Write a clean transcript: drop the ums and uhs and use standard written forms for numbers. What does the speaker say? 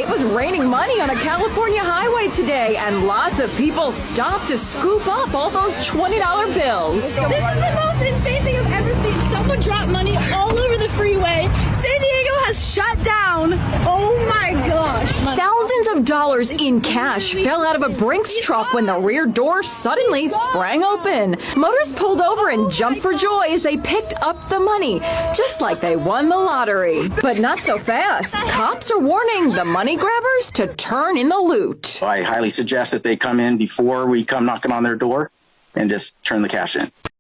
It was raining money on a California highway today, and lots of people stopped to scoop up all those $20 bills. This is the most insane thing I've ever seen. Someone dropped money all over the freeway. San Diego has shut down. Oh my gosh. Thousands of dollars in cash fell out of a Brinks truck when the rear door suddenly sprang open. Motorists pulled over and jumped for joy as they picked up the money, just like they won the lottery. But not so fast. Cops are warning the money grabbers to turn in the loot. I highly suggest that they come in before we come knocking on their door and just turn the cash in.